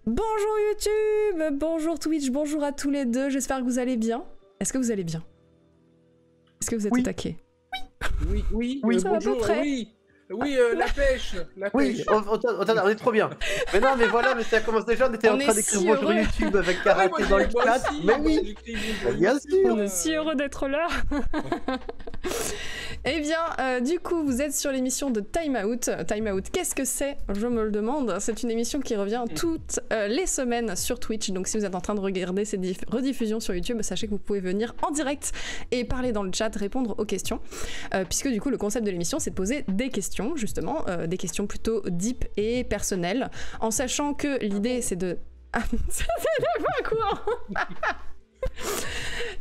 Bonjour YouTube, bonjour Twitch, bonjour à tous les deux, j'espère que vous allez bien. Est-ce que vous allez bien? Est-ce que vous êtes au taquet? Oui, ça va à peu bonjour, près. oui, la pêche, Oui, on est trop bien. Mais non, mais voilà, mais ça commence déjà, on était en On train est d'écrire si bonjour heureux. YouTube avec moi, Karaté dans le moi chat. aussi, Mais oui, j'écris bonjour bien YouTube, sûr. On est si heureux d'être là. Eh bien, du coup, vous êtes sur l'émission de Time Out. Time Out, qu'est-ce que c'est? Je me le demande. C'est une émission qui revient toutes les semaines sur Twitch. Donc, si vous êtes en train de regarder ces rediffusions sur YouTube, sachez que vous pouvez venir en direct et parler dans le chat, répondre aux questions. Puisque du coup, le concept de l'émission, c'est de poser des questions, justement, des questions plutôt deep et personnelles, en sachant que l'idée, c'est de... Ah, c'était pas quoi.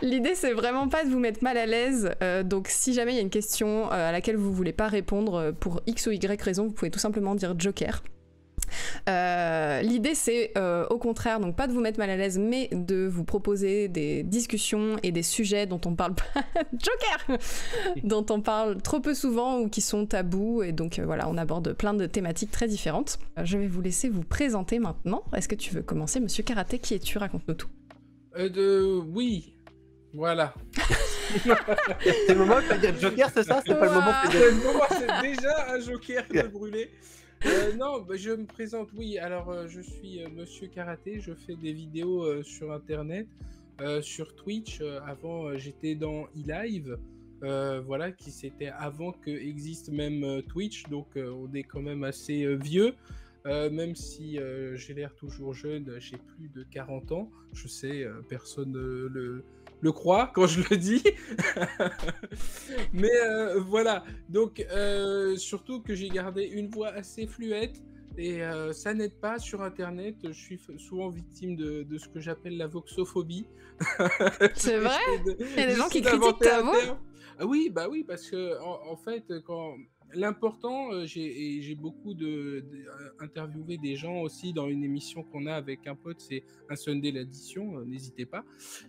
L'idée, c'est vraiment pas de vous mettre mal à l'aise. Donc, si jamais il y a une question à laquelle vous voulez pas répondre pour X ou Y raison, vous pouvez tout simplement dire Joker. L'idée, c'est au contraire, donc pas de vous mettre mal à l'aise, mais de vous proposer des discussions et des sujets dont on parle pas. Joker dont on parle trop peu souvent ou qui sont tabous. Et donc, voilà, on aborde plein de thématiques très différentes. Je vais vous laisser vous présenter maintenant. Est-ce que tu veux commencer, monsieur Karaté? Qui es-tu? Raconte-nous tout. Oui, voilà. C'est le moment de dire Joker, c'est ça? C'est pas le moment de Pour moi, c'est déjà un joker de brûler. Non, bah, je me présente, oui. Alors, je suis Monsieur Karaté. Je fais des vidéos sur Internet, sur Twitch. Avant, j'étais dans eLive. Voilà, qui c'était avant que existe même Twitch. Donc, on est quand même assez vieux. Même si j'ai l'air toujours jeune, j'ai plus de 40 ans. Je sais, personne le croit quand je le dis. Mais voilà. Donc, surtout que j'ai gardé une voix assez fluette. Et ça n'aide pas sur Internet. Je suis souvent victime de ce que j'appelle la voxophobie. C'est vrai? Il y a des gens qui critiquent ta voix? Ah oui, bah oui, parce que en fait, quand l'important, j'ai beaucoup interviewé des gens aussi dans une émission qu'on a avec un pote, c'est un Sunday l'addition, n'hésitez pas.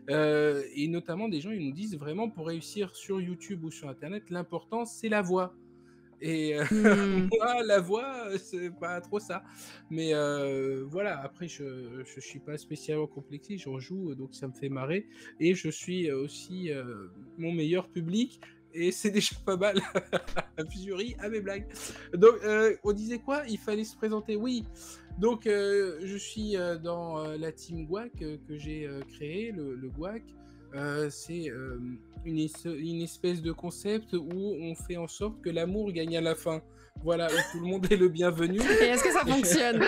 Et notamment des gens, ils nous disent vraiment pour réussir sur YouTube ou sur Internet, l'important c'est la voix. Et moi, la voix, c'est pas trop ça. Mais voilà, après, je suis pas spécialement complexé, j'en joue, donc ça me fait marrer. Et je suis aussi mon meilleur public. Et c'est déjà pas mal. Je ris à mes blagues. Donc, on disait quoi? Il fallait se présenter. Oui. Donc, je suis dans la team Gouac que j'ai créée, le Gouac. C'est une espèce de concept où on fait en sorte que l'amour gagne à la fin. Voilà, où tout le monde est le bienvenu. Et est-ce que ça fonctionne?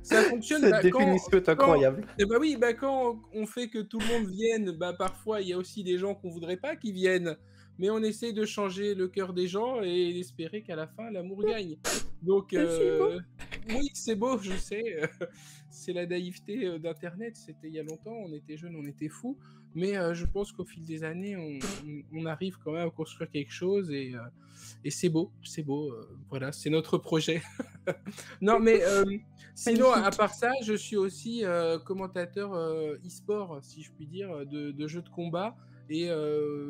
Ça fonctionne. Cette définition est incroyable. Et bah oui, quand on fait que tout le monde vienne, bah parfois il y a aussi des gens qu'on voudrait pas qu'ils viennent. Mais on essaie de changer le cœur des gens et espérer qu'à la fin l'amour gagne. Donc oui, c'est beau, je sais. C'est la naïveté d'Internet. C'était il y a longtemps. On était jeunes, on était fous. Mais je pense qu'au fil des années, on arrive quand même à construire quelque chose et c'est beau, c'est beau. Voilà, c'est notre projet. Non, mais sinon, à part ça, je suis aussi commentateur e-sport, si je puis dire, de jeux de combat et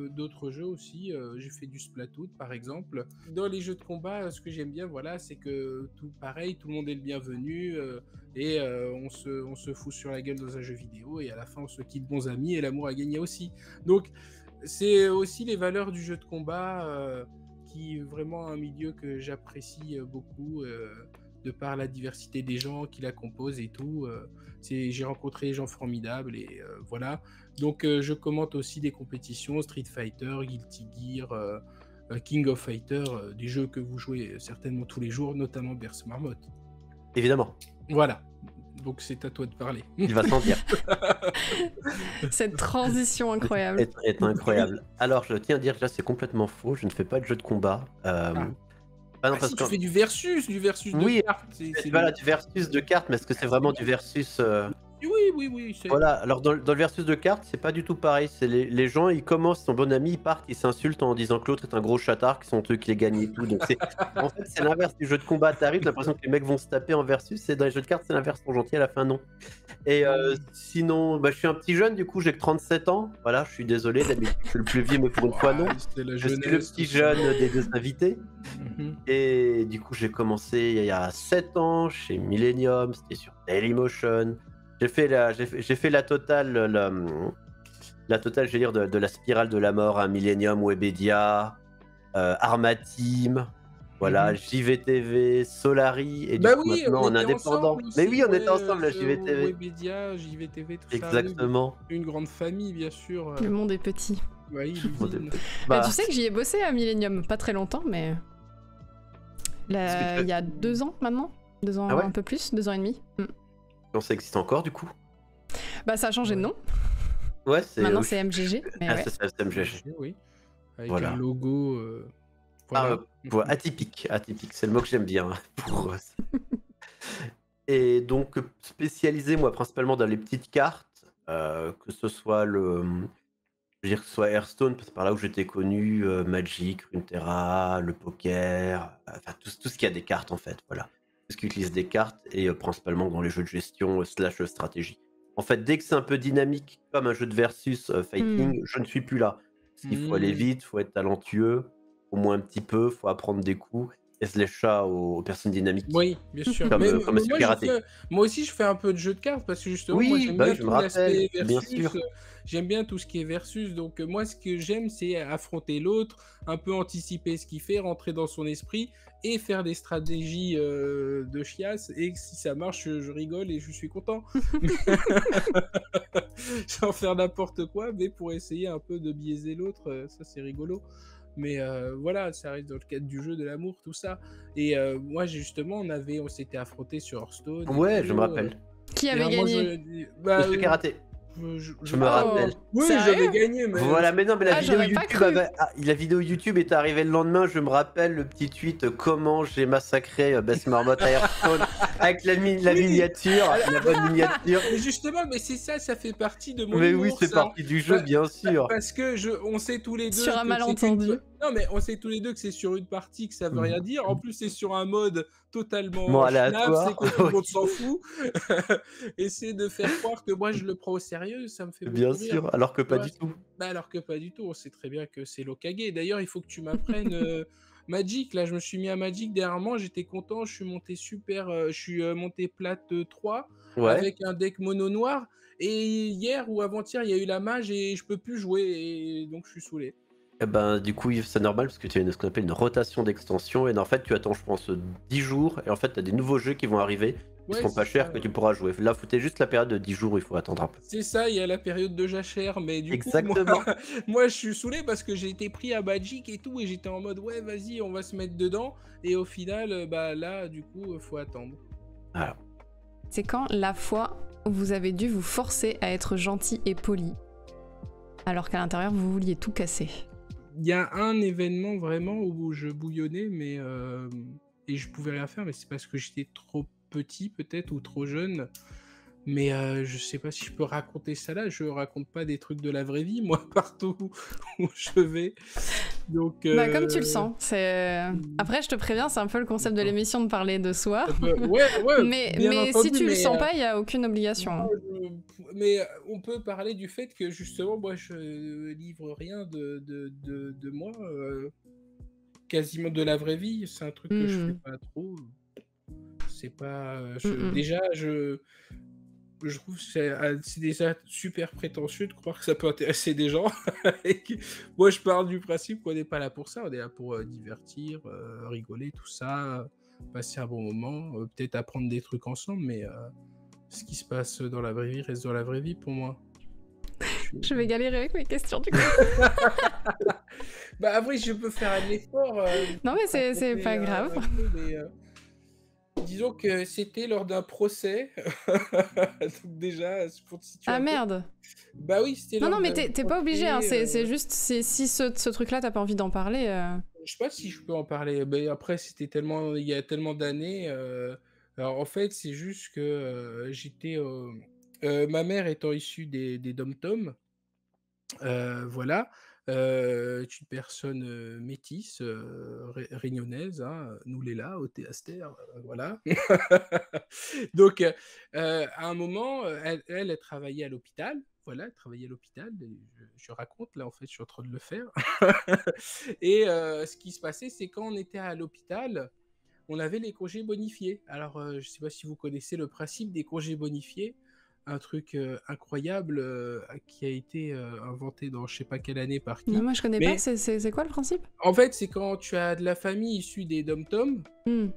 d'autres jeux aussi. J'ai fait du Splatoon, par exemple. Dans les jeux de combat, ce que j'aime bien, voilà, c'est que tout pareil, tout le monde est le bienvenu et on se fout sur la gueule dans un jeu vidéo et à la fin, on se quitte bons amis et l'amour a gagné aussi. Donc, c'est aussi les valeurs du jeu de combat qui est vraiment un milieu que j'apprécie beaucoup de par la diversité des gens qui la composent et tout. J'ai rencontré des gens formidables et voilà. Donc je commente aussi des compétitions, Street Fighter, Guilty Gear, King of Fighter, des jeux que vous jouez certainement tous les jours, notamment Berce Marmotte. Évidemment. Voilà. Donc c'est à toi de parler. Il va s'en dire. Cette transition incroyable. Est incroyable. Alors, je tiens à dire, là, c'est complètement faux. Je ne fais pas de jeu de combat. Ah non, parce si, tu fais du versus de oui, cartes. C'est voilà, du versus de cartes, mais est-ce que c'est vraiment du versus Oui, c'est... Voilà, alors dans le versus de cartes, c'est pas du tout pareil. C'est les gens, ils commencent, ils sont bons amis, ils partent, ils s'insultent en disant que l'autre est un gros chatard, qui sont eux qui les gagnent et tout. Donc en fait, c'est l'inverse du jeu de combat. T'arrives, t'as l'impression que les mecs vont se taper en versus, et dans les jeux de cartes, c'est l'inverse, ils sont gentils à la fin, non. Et sinon, bah, je suis un petit jeune, du coup, j'ai que 37 ans. Voilà, je suis désolé, d'habitude, je suis le plus vieux, mais pour une fois, non. C'est la Je suis le jeunesse, petit tout ça. jeune des deux invités. Mhm. Et du coup, j'ai commencé il y a 7 ans chez Millennium, c'était sur Dailymotion. J'ai fait la totale, la totale, je vais dire, de la spirale de la mort à Millennium, Webedia, Armateam, voilà, Mhm. JVTV, Solari, et du Bah coup oui, maintenant on en était indépendant. ensemble Mais aussi, oui, on était ouais, ensemble à sur JVTV. Webedia, JVTV, tout ça, oui, Exactement. une grande famille, bien sûr. Le monde est petit. Oui, l'usine. Bah, tu sais que j'y ai bossé à Millennium, pas très longtemps, mais il y a 2 ans maintenant, 2 ans, Ah ouais, un peu plus, 2 ans et demi. ça existe encore du coup. Bah ça a changé de nom. Ouais, c'est Maintenant c'est MGG. Mais Ah, ouais. c'est ça, c'est MGG. Oui, avec Voilà. un logo. Voilà. Ouais, atypique, c'est le mot que j'aime bien. Et donc spécialisé moi principalement dans les petites cartes, que ce soit je veux dire que ce soit Hearthstone, c'est par là où j'étais connu, Magic, Runeterra, le poker, enfin tout ce qui a des cartes en fait, voilà. Tout ce qui utilise des cartes et principalement dans les jeux de gestion slash stratégie. En fait, dès que c'est un peu dynamique comme un jeu de versus fighting, je ne suis plus là. Parce qu'il faut aller vite, faut être talentueux, au moins un petit peu, faut apprendre des coups et se lécher aux personnes dynamiques. Oui, bien sûr. Comme, Mais comme moi, Karaté. moi aussi, je fais un peu de jeu de cartes parce que justement, moi, Oui, j'aime bah bien oui, je me tout l'aspect rappelle, bien versus. sûr. J'aime bien tout ce qui est versus. Donc, moi, ce que j'aime, c'est affronter l'autre, un peu anticiper ce qu'il fait, rentrer dans son esprit et faire des stratégies de chiasse. Et si ça marche, je rigole et je suis content. Sans faire n'importe quoi, mais pour essayer un peu de biaiser l'autre, ça, c'est rigolo. Mais voilà, ça reste dans le cadre du jeu, de l'amour, tout ça. Et moi, justement, on s'était affrontés sur Hearthstone. Ouais, je me rappelle. Qui avait gagné? Monsieur Karaté. Je me rappelle. Oui, Sérieux? j'avais gagné, mais... Voilà, mais non, mais la vidéo j'aurais pas YouTube cru. la vidéo YouTube est arrivée le lendemain. Je me rappelle le petit tweet comment j'ai massacré Bess Marmotte à Hearthstone avec la miniature, la bonne miniature. Mais justement, mais c'est ça, ça fait partie de mon Mais humour, oui, c'est ça. partie du jeu, bien sûr. Parce que on sait tous les deux Sur un que malentendu. Non, mais on sait tous les deux que c'est sur une partie que ça veut rien dire. En plus, c'est sur un mode totalement Bon, schnapp, aléatoire. c'est que tout le monde s'en fout. Essayer de faire croire que moi je le prends au sérieux, ça me fait beaucoup Bien rire. sûr, alors que pas Ouais. du tout. Bah, alors que pas du tout, on sait très bien que c'est l'Okage. D'ailleurs, il faut que tu m'apprennes Magic. Là, je me suis mis à Magic dernièrement, j'étais content, je suis monté je suis monté plate 3 Ouais. avec un deck mono noir. Et hier ou avant-hier, il y a eu la mage et je peux plus jouer, et donc je suis saoulé. Eh ben, du coup, c'est normal parce que tu as ce qu'on appelle une rotation d'extension. Et en fait, tu attends, je pense, 10 jours. Et en fait, tu as des nouveaux jeux qui vont arriver. Qui Ouais, seront pas c'est chers, ça, que ouais. tu pourras jouer. Là, foutez juste la période de 10 jours où il faut attendre un peu. C'est ça, il y a la période de jachère, mais du Exactement. coup, moi, je suis saoulé parce que j'ai été pris à Magic et tout, et j'étais en mode, ouais, vas-y, on va se mettre dedans. Et au final, bah là, du coup, faut attendre. Voilà. C'est quand la fois où vous avez dû vous forcer à être gentil et poli, alors qu'à l'intérieur vous vouliez tout casser? Il y a un événement vraiment où je bouillonnais, mais et je pouvais rien faire, mais c'est parce que j'étais trop petit peut-être ou trop jeune. Mais je sais pas si je peux raconter ça là. Je raconte pas des trucs de la vraie vie, moi, partout où je vais. Donc, Bah comme tu le sens. Après je te préviens, c'est un peu le concept de l'émission de parler de soi. Ouais, mais bien si entendu, tu le mais, sens pas, il y a aucune obligation. non, mais on peut parler du fait que justement, moi, je livre rien de moi, quasiment de la vraie vie. C'est un truc que je fais pas trop. C'est pas. Déjà, je trouve que c'est déjà super prétentieux de croire que ça peut intéresser des gens. Moi, je pars du principe qu'on n'est pas là pour ça. On est là pour divertir, rigoler, tout ça, passer un bon moment, peut-être apprendre des trucs ensemble, mais ce qui se passe dans la vraie vie reste dans la vraie vie pour moi. Je vais galérer avec mes questions du coup. Bah après, je peux faire un effort. Non mais c'est pas grave. Disons que c'était lors d'un procès. Donc déjà, c'est pour te situer un peu. Merde. Bah oui, c'était lors Non mais d'un t'es pas obligé, hein. procès, C'est juste si ce truc-là t'as pas envie d'en parler. Je sais pas si je peux en parler. Mais après, il y a tellement d'années. Alors en fait, c'est juste que j'étais Ma mère étant issue des dom-toms, voilà, est une personne, métisse, réunionnaise, hein, nous les là, au Théaster, voilà. Donc, à un moment, elle travaillait à l'hôpital, voilà, elle travaillait à l'hôpital et je raconte là, en fait, je suis en train de le faire. Et ce qui se passait, c'est quand on était à l'hôpital, on avait les congés bonifiés. Alors, je sais pas si vous connaissez le principe des congés bonifiés, un truc, incroyable, qui a été, inventé dans je sais pas quelle année par Non, qui, moi je connais pas, mais c'est quoi le principe? en fait, c'est quand tu as de la famille issue des dom-toms Hmm.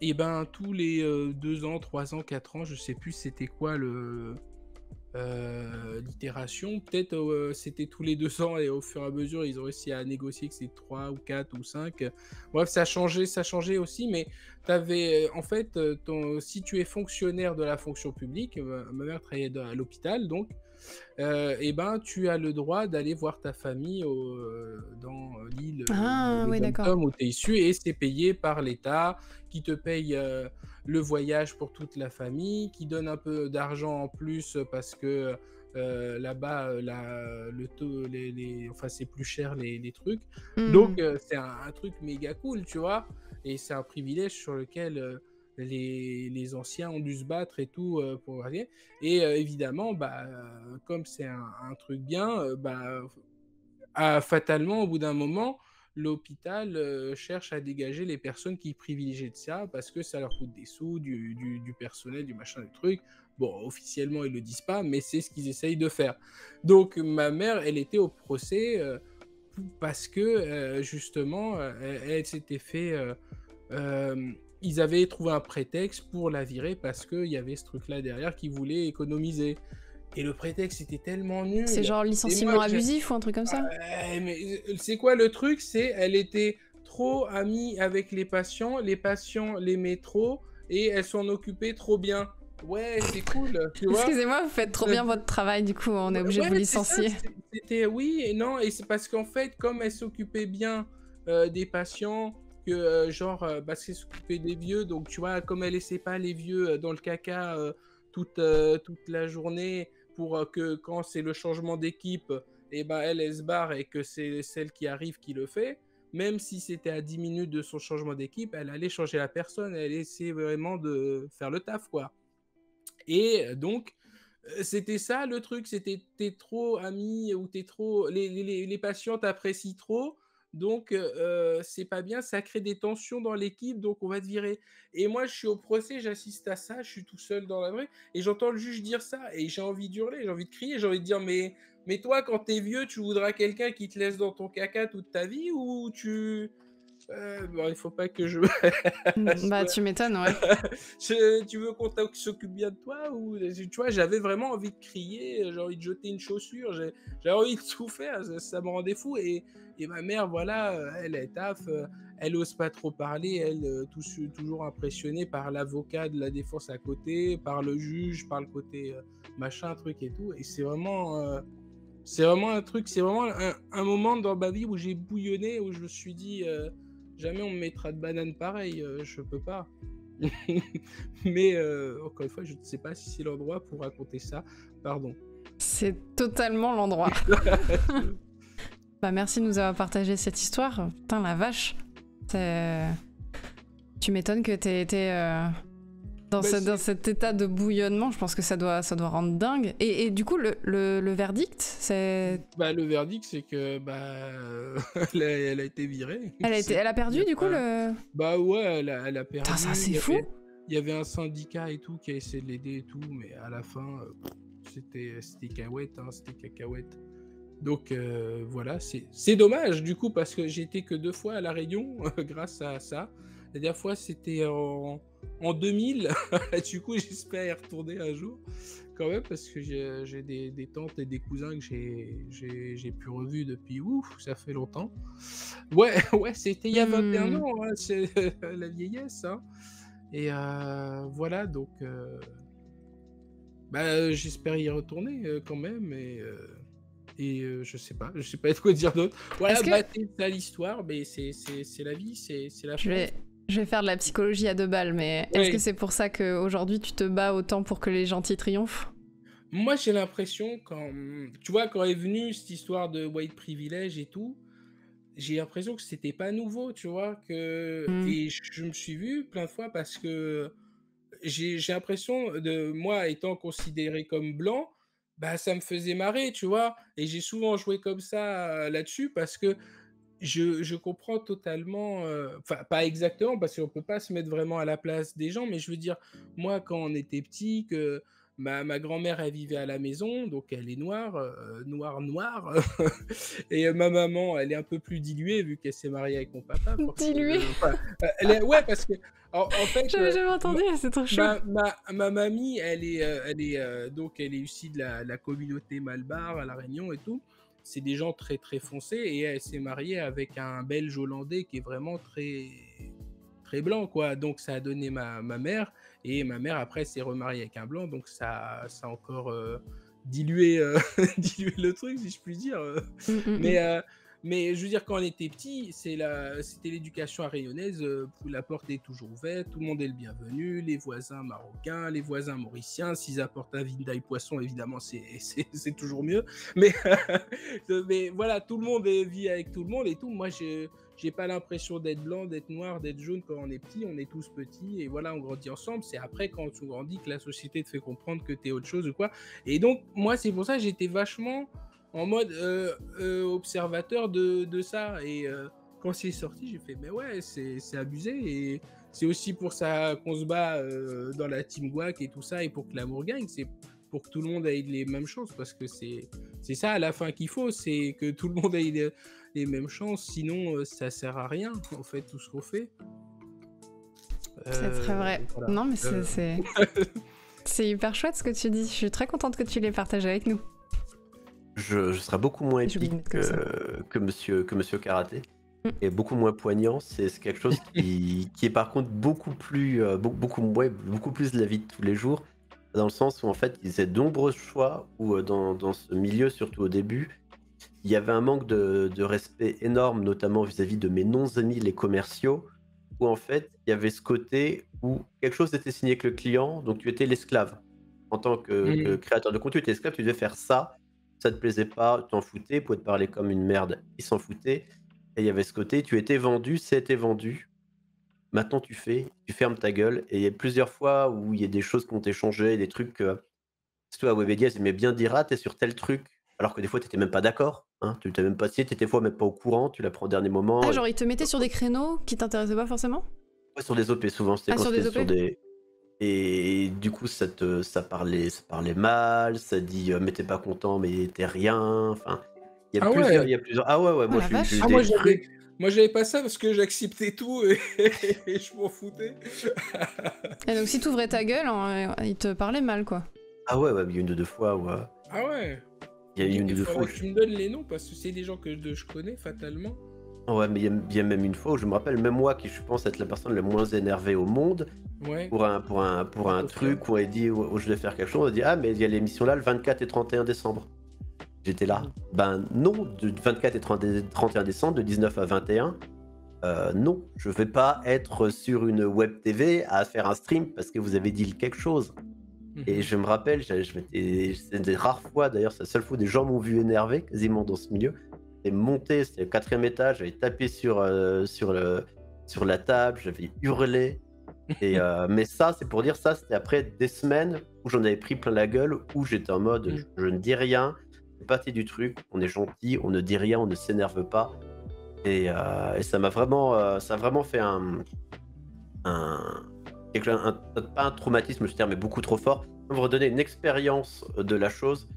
et ben, tous les, 2 ans, 3 ans, 4 ans, je sais plus c'était quoi l'itération, peut-être, c'était tous les 2 ans et au fur et à mesure, ils ont réussi à négocier que c'est 3 ou 4 ou 5. Bref, ça changeait aussi, mais tu avais, en fait, si tu es fonctionnaire de la fonction publique, ma mère travaillait à l'hôpital donc, et ben, tu as le droit d'aller voir ta famille dans l'île Ah, les oui, d'accord. dom-toms où tu es issu et c'est payé par l'État qui te paye le voyage pour toute la famille, qui donne un peu d'argent en plus parce que là-bas, le taux, enfin, c'est plus cher les trucs. Donc, Hmm. c'est un truc méga cool, tu vois. Et c'est un privilège sur lequel les anciens ont dû se battre et tout pour arriver. Et évidemment, bah, comme c'est un truc bien, bah, fatalement, au bout d'un moment, l'hôpital cherche à dégager les personnes qui privilégient de ça parce que ça leur coûte des sous, du personnel, du machin, du truc. Bon, officiellement, ils le disent pas, mais c'est ce qu'ils essayent de faire. Donc, ma mère, elle était au procès parce que, justement, elle s'était fait... ils avaient trouvé un prétexte pour la virer parce qu'il y avait ce truc-là derrière qui voulait économiser. Et le prétexte était tellement C'est nul. genre Et moi, licenciement abusif ou un truc comme ça? mais c'est quoi le truc? C'est elle était trop amie avec les patients l'aimaient trop et elle s'en occupait trop bien. Ouais, c'est cool, tu vois? Excusez-moi, vous faites trop bien votre travail, du coup, on est obligé de Ouais, vous c'est ça, licencier. c'était oui et non et c'est parce qu'en fait, comme elle s'occupait bien, des patients que, genre, parce qu'elle s'occupait des vieux, donc tu vois, comme elle laissait pas les vieux, dans le caca, toute la journée pour, que quand c'est le changement d'équipe et ben, elle se barre et que c'est celle qui arrive qui le fait, même si c'était à 10 minutes de son changement d'équipe, elle allait changer la personne, elle essayait vraiment de faire le taf, quoi. Et donc, c'était ça le truc, c'était tu trop ami ou t'es trop les patients t'apprécient trop, donc c'est pas bien, ça crée des tensions dans l'équipe, donc on va te virer. Et moi, je suis au procès, j'assiste à ça, je suis tout seul dans la vraie et j'entends le juge dire ça et j'ai envie d'hurler, j'ai envie de crier, j'ai envie de dire: «Mais toi, quand t'es vieux, tu voudras quelqu'un qui te laisse dans ton caca toute ta vie ou tu...» Bon, il faut pas que je Bah, tu m'étonnes, ouais. Tu veux qu'on s'occupe bien de toi ou tu vois, j'avais vraiment envie de crier, j'ai envie de jeter une chaussure, j'ai envie de tout faire, ça me rendait fou et ma mère, voilà, elle taffe, elle ose pas trop parler, elle, toujours impressionnée par l'avocat de la défense à côté, par le juge, par le côté, machin, truc et tout et c'est vraiment un truc, c'est vraiment un moment dans ma vie où j'ai bouillonné, où je me suis dit, «Jamais on me mettra de banane pareil, je peux pas». Mais encore une fois, je ne sais pas si c'est l'endroit pour raconter ça. Pardon. C'est totalement l'endroit. Bah, merci de nous avoir partagé cette histoire. Putain, la vache. Tu m'étonnes que t'aies été dans cet état de bouillonnement. Je pense que ça doit rendre dingue. Et du coup, le verdict, c'est... Bah, le verdict, c'est que bah, elle a été virée. Elle a perdu, du coup, le... Bah ouais, elle a perdu. Putain, ça, c'est fou. Il y avait un syndicat et tout qui a essayé de l'aider et tout, mais à la fin, c'était cacahuète, hein, c'était cacahuète. Donc voilà, c'est dommage du coup parce que j'ai été que 2 fois à La Réunion grâce à ça. La dernière fois c'était en 2000. Du coup j'espère y retourner un jour quand même parce que j'ai des tantes et des cousins que j'ai pu revu depuis ça fait longtemps. Ouais, ouais, c'était il y a 21 ans, hein, c'est la vieillesse. Hein. Et voilà, donc bah, j'espère y retourner quand même et je sais pas de quoi dire d'autre. Voilà, bah, c'est ça l'histoire, mais c'est la vie, c'est la France. Je vais faire de la psychologie à 2 balles, mais est-ce que c'est pour ça qu'aujourd'hui tu te bats autant pour que les gentils triomphent? Moi, j'ai l'impression tu vois, quand est venue cette histoire de white privilege et tout, j'ai l'impression que c'était pas nouveau, tu vois, Hmm. et je me suis vu plein de fois parce que j'ai l'impression de moi étant considéré comme blanc, bah, ça me faisait marrer, tu vois? Et j'ai souvent joué comme ça, là-dessus parce que je comprends totalement, enfin, pas exactement parce qu'on peut pas se mettre vraiment à la place des gens, mais je veux dire, moi, quand on était petit, que ma grand-mère, elle vivait à la maison, donc elle est noire, noire, noire et ma maman, elle est un peu plus diluée vu qu'elle s'est mariée avec mon papa, Dilué. enfin, elle est ouais, parce que en fait, J'avais jamais entendu, c'est trop chaud. ma mamie, donc elle est issue de la communauté Malbar à La Réunion et tout. C'est des gens très, très foncés et elle s'est mariée avec un Belge hollandais qui est vraiment très, très blanc, quoi. Donc ça a donné ma mère et ma mère après s'est remariée avec un blanc, donc ça a encore, dilué, dilué le truc si je puis dire, Mm, mm, mais, mm. mais je veux dire, quand on était petit, c'était l'éducation arayonnaise, la porte est toujours ouverte, tout le monde est le bienvenu, les voisins marocains, les voisins mauriciens, s'ils apportent un vinaille poisson, évidemment, c'est toujours mieux. Mais, mais voilà, tout le monde vit avec tout le monde et tout. Moi, j'ai pas l'impression d'être blanc, d'être noir, d'être jaune quand on est petit. On est tous petits et voilà, on grandit ensemble. C'est après, quand tu grandis, que la société te fait comprendre que t'es autre chose ou quoi. Et donc, moi, c'est pour ça que j'étais vachement en mode observateur de ça. Et quand c'est sorti, j'ai fait, mais ouais, c'est abusé. Et c'est aussi pour ça qu'on se bat dans la Team Guac et tout ça, et pour que l'amour gagne. C'est pour que tout le monde ait les mêmes chances, parce que c'est ça à la fin qu'il faut, c'est que tout le monde ait les mêmes chances. Sinon, ça sert à rien, en fait, tout ce qu'on fait. C'est très vrai. Voilà. Non, mais c'est hyper chouette ce que tu dis. Je suis très contente que tu l'aies partagé avec nous. Je serais beaucoup moins J'ai oublié de épique mettre comme ça. que Monsieur Karaté Mm. et beaucoup moins poignant. C'est quelque chose qui est par contre beaucoup plus, beaucoup plus de la vie de tous les jours, dans le sens où en fait ils faisaient de nombreux choix, où dans ce milieu, surtout au début, il y avait un manque de respect énorme, notamment vis-à-vis de mes non-amis les commerciaux, où en fait il y avait ce côté où quelque chose était signé avec le client, donc tu étais l'esclave. En tant que Mm. créateur de contenu, tu étais esclave, tu devais faire ça te plaisait pas, tu t'en foutais, pouvait te parler comme une merde, ils s'en foutaient. Et il y avait ce côté, tu étais vendu, c'était vendu, maintenant tu fermes ta gueule. Et il y a plusieurs fois où il y a des choses qui ont été changées, des trucs que, surtout à Webedia, ils aimaient bien dire, ah, t'es sur tel truc, alors que des fois, t'étais même pas d'accord, hein, tu t'es même pas signé, t'étais des fois même pas au courant, tu l'apprends au dernier moment. Ah, Et genre, ils te mettaient sur des créneaux qui t'intéressaient pas forcément? ouais, sur des OP, souvent, c'était Ah, quand sur c'était des sur OP? des. Et du coup, ça parlait mal, ça dit, mais t'es pas content, mais t'es rien. Enfin, Ah ouais. il y a plusieurs. Ah ouais, ouais, Oh moi la j'ai eu vache! Ah, des trucs. moi j'avais pas ça parce que j'acceptais tout et, et je m'en foutais. Et donc, si t'ouvrais ta gueule, ils te parlaient mal, quoi. Ah ouais, ouais, il y a une ou deux fois où, Ah ouais. il y a eu une ou Il deux fois faudrait où que tu me donnes les noms parce que c'est des gens que je connais fatalement. ouais, mais il y a même une fois où je me rappelle, même moi qui je pense être la personne la moins énervée au monde, Ouais. pour un truc où elle dit, où je devais faire quelque chose, on dit, ah, mais il y a l'émission là le 24 et 31 décembre. J'étais là. Ben non, de 24 et 31 décembre, de 19 à 21, non, je vais pas être sur une web TV à faire un stream parce que vous avez dit quelque chose. Et Mhm. je me rappelle, c'est des rares fois, d'ailleurs, c'est la seule fois où des gens m'ont vu énervé quasiment dans ce milieu. J'étais monté, c'était le 4e étage, j'avais tapé sur la table, j'avais hurlé. Et, mais ça, c'est pour dire, ça, c'était après des semaines où j'en avais pris plein la gueule, où j'étais en mode, Mm. je ne dis rien, c'est partie du truc, on est gentil, on ne dit rien, on ne s'énerve pas. Et ça m'a vraiment, ça a vraiment fait un, pas un traumatisme, ce terme est beaucoup trop fort, me redonner une expérience de la chose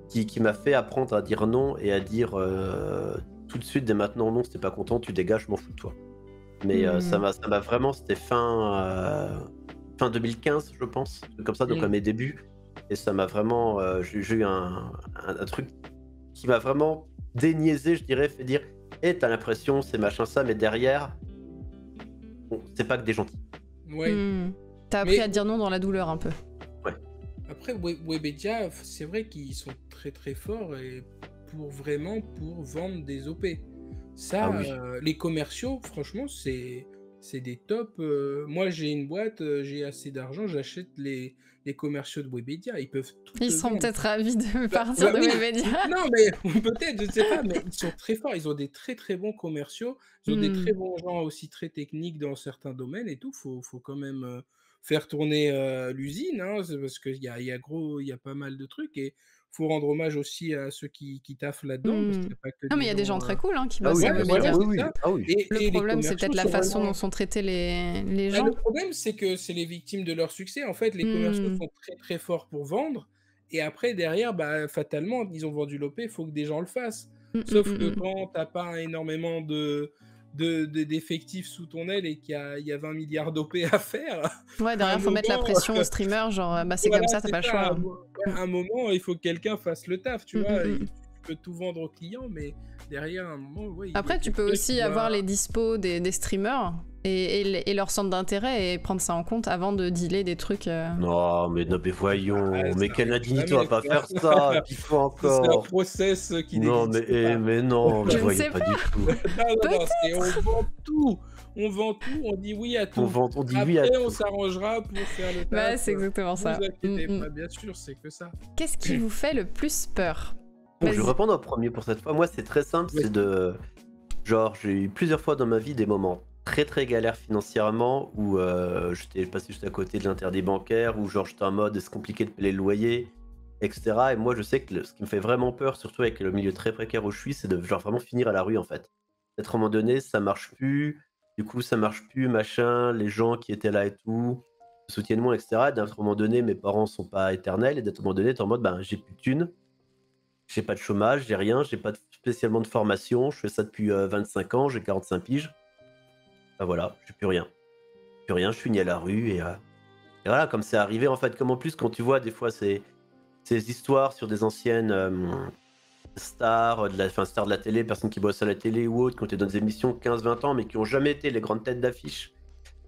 qui m'a fait apprendre à dire non et à dire tout de suite, dès maintenant, non, si t'es pas content, tu dégages, je m'en fous de toi. Mais ça m'a vraiment, c'était fin 2015, je pense, un truc comme ça, donc à Mm. mes débuts. Et ça m'a vraiment, j'ai eu un truc qui m'a vraiment déniaisé, je dirais, fait dire, et t'as l'impression, c'est machin ça, mais derrière, bon, c'est pas que des gentils. Ouais. T'as appris Mais à dire non dans la douleur un peu. après, Webedia, c'est vrai qu'ils sont très très forts et pour vendre des OP. Ça, Ah oui. les commerciaux, franchement, c'est c'est des tops. Moi, j'ai une boîte, j'ai assez d'argent, j'achète les commerciaux de Webedia. Ils peuvent tout te Ils seront vendre. peut-être ravis de Bah, partir de oui. Webedia. Non, mais peut-être, je ne sais pas, mais ils sont très forts. Ils ont des très très bons commerciaux. Ils ont des très bons gens aussi très techniques dans certains domaines et tout. Faut quand même faire tourner l'usine, hein, parce il y a pas mal de trucs et faut rendre hommage aussi à ceux qui taffent là-dedans parce qu'il n'y a pas que Non, mais des il y a des gens gens. très cool qui Ah bossent oui, à Ouais, bien sûr, voilà, Webedia. oui, c'est oui. ça. Ah oui. Et Le les problème, c'est peut-être commerciaux la sont façon dont vraiment. sont traités les Bah, gens. le problème, c'est que c'est les victimes de leur succès. En fait, les commerciaux Hmm. sont très très forts pour vendre, et après, derrière, bah, fatalement, ils ont vendu l'OP, il faut que des gens le fassent. Hmm, hmm, Sauf hmm, que hmm. quand t'as pas énormément d'effectifs sous ton aile et il y a 20 milliards d'OP à faire, Ouais, à un derrière, faut mettre la moment, pression aux streamers, genre, bah c'est voilà, comme ça, t'as c'est pas le ça. choix. Ouais, à un moment, il faut que quelqu'un fasse le taf, tu Hmm, vois. hmm, hmm. Tu peux tout vendre aux clients, mais derrière, à un moment, ouais, il y a Après, tu peux quelqu'un aussi qui avoir doit. les dispos des streamers et leur centre d'intérêt et prendre ça en compte avant de dealer des trucs. Non, mais voyons, mais Ça quelle arrive indignité, on va jamais, pas ça. faire ça, puis quoi C'est un encore? process qui Non, n'existe pas. mais non, mais Je ne voyons sais pas pas. du tout. Non, c'est on vend tout. On vend tout, on dit oui à tout. On dit oui à Après, on tout. s'arrangera pour faire le Bah, taf. c'est exactement Ne ça. vous inquiétez Mm, mm. pas, bien sûr, c'est que ça. Qu'est-ce qui vous fait le plus peur? Bon, je vais Vas-y. répondre au premier pour cette fois. Moi, c'est très simple, Oui. c'est de... Genre, j'ai eu plusieurs fois dans ma vie des moments très très galères financièrement où j'étais passé juste à côté de l'interdit bancaire, où genre j'étais en mode c'est compliqué de payer le loyer, etc. Et moi, je sais que ce qui me fait vraiment peur, surtout avec le milieu très précaire où je suis, c'est de genre vraiment finir à la rue en fait. D'être à un moment donné, ça marche plus, du coup ça marche plus, machin, les gens qui étaient là et tout soutiennent moi, etc. Et d'un moment donné, mes parents sont pas éternels, et d'un moment donné, t'es en mode, ben j'ai plus de thunes, j'ai pas de chômage, j'ai rien, j'ai pas spécialement de formation, je fais ça depuis 25 ans, j'ai 45 piges. Bah voilà, j'ai plus rien. Plus rien, je suis né à la rue et voilà, comme c'est arrivé en fait, comme en plus quand tu vois des fois ces histoires sur des anciennes stars, stars de la télé, personnes qui bossent à la télé ou autres, qui ont été dans des émissions 15-20 ans mais qui ont jamais été les grandes têtes d'affiche.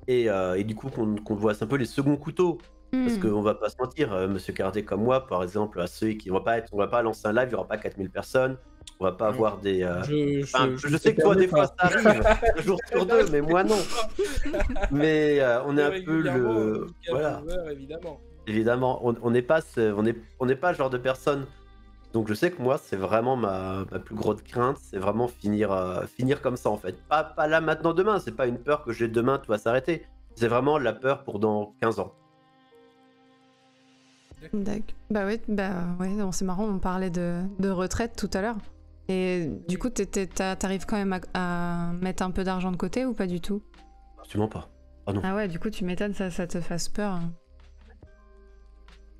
Et du coup qu'on voit c'est un peu les seconds couteaux. Parce Mm. qu'on va pas se mentir, Monsieur Karaté comme moi, par exemple, à ceux qui on va pas lancer un live, il y aura pas 4000 personnes, on va pas Non, avoir des. je Je te sais que toi, permets des fois, pas. ça arrive, un jour sur deux, mais moi non. Mais on est un peu Régulièrement, le. jusqu'à Voilà, 12 heures, évidemment. évidemment, on n'est pas, on n'est pas le genre de personne. Donc je sais que moi, c'est vraiment ma plus grosse crainte, c'est vraiment finir comme ça en fait. Pas là maintenant demain, c'est pas une peur que j'ai demain, tout va s'arrêter. C'est vraiment la peur pour dans 15 ans. Bah ouais, non, c'est marrant, on parlait de retraite tout à l'heure. Et du coup, t'arrives quand même à mettre un peu d'argent de côté ou pas du tout? Absolument pas. Ah non. Ah ouais, du coup, tu m'étonnes, ça te fasse peur.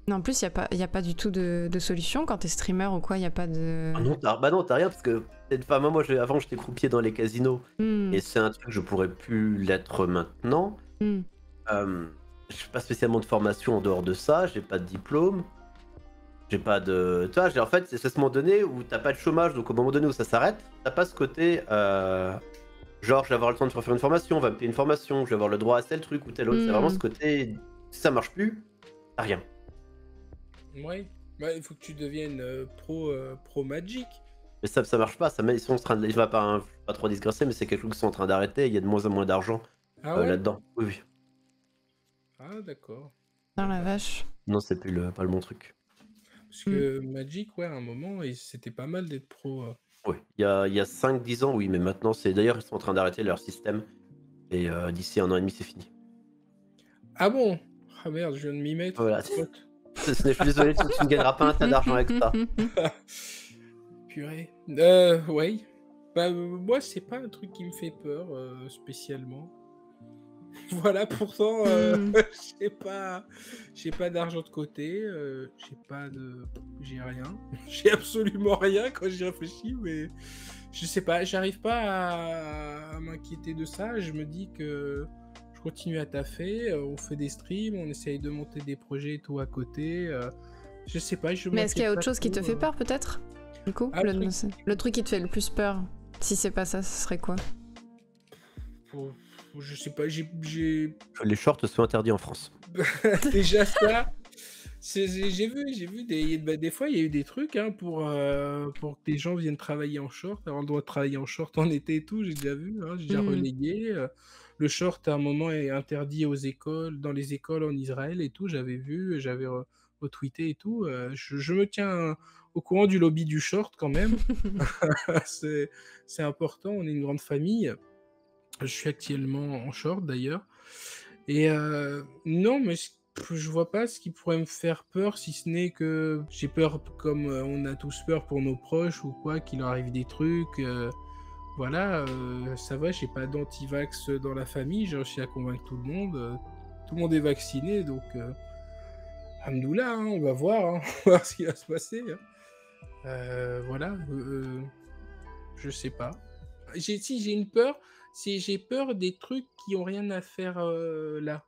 Non, en plus, y a pas du tout de solution quand t'es streamer ou quoi, y a pas de... Ah non, bah non, t'as rien parce que moi, avant j'étais croupier dans les casinos et c'est un truc que je pourrais plus l'être maintenant. Mm. J'ai pas spécialement de formation en dehors de ça, j'ai pas de diplôme, j'ai pas de. Tu vois, en fait, c'est ce moment donné où t'as pas de chômage, donc au moment donné où ça s'arrête, t'as pas ce côté. Genre, je vais avoir le temps de faire une formation, on va me payer une formation, je vais avoir le droit à tel truc ou tel autre. C'est vraiment ce côté. Si ça marche plus, t'as rien. Ouais. Il faut que tu deviennes pro Magic. Mais ça marche pas, ils sont en train de. Je vais pas trop digresser, mais c'est quelque chose qu'ils sont en train d'arrêter, il y a de moins en moins d'argent Ah ouais? là-dedans. Oui, oui. Ah d'accord. Dans la vache. Non, c'est plus pas le bon truc. Parce que Magic, ouais, à un moment, c'était pas mal d'être pro. Oui, il y a 5-10 ans, oui, mais maintenant, d'ailleurs, ils sont en train d'arrêter leur système. Et d'ici 1 an et demi, c'est fini. Ah bon? Ah merde, je viens de m'y mettre. Voilà. Je suis désolé, tu ne gagneras pas un tas d'argent avec ça. Purée. Ouais. Bah, moi, c'est pas un truc qui me fait peur spécialement. Voilà, pourtant, j'ai pas d'argent de côté, j'ai rien. J'ai absolument rien quand j'y réfléchis, mais je sais pas, j'arrive pas à m'inquiéter de ça. Je me dis que je continue à taffer, on fait des streams, on essaye de monter des projets et tout à côté. Je sais pas, Mais est-ce qu'il y a autre chose qui te fait peur, peut-être? Du coup, le truc qui te fait le plus peur, si c'est pas ça, ce serait quoi? Je sais pas, j'ai... Les shorts sont interdits en France. Déjà ça, j'ai vu des fois il y a eu des trucs pour que des gens viennent travailler en short, avoir le droit de travailler en short en été et tout, j'ai déjà vu, j'ai déjà relayé. le short à un moment est interdit aux écoles, dans les écoles en Israël et tout. J'avais vu, j'avais retweeté et tout. Je me tiens au courant du lobby du short quand même. C'est important, on est une grande famille. Je suis actuellement en short d'ailleurs. Et non, mais je vois pas ce qui pourrait me faire peur, si ce n'est que j'ai peur, comme on a tous peur pour nos proches ou quoi, qu'il leur arrive des trucs. Voilà, ça va, j'ai pas d'anti-vax dans la famille, j'ai réussi à convaincre tout le monde. Tout le monde est vacciné, donc alhamdoulilah, hein, on va voir, hein, on va voir ce qui va se passer. Voilà, je sais pas. Si j'ai une peur, j'ai peur des trucs qui ont rien à faire là.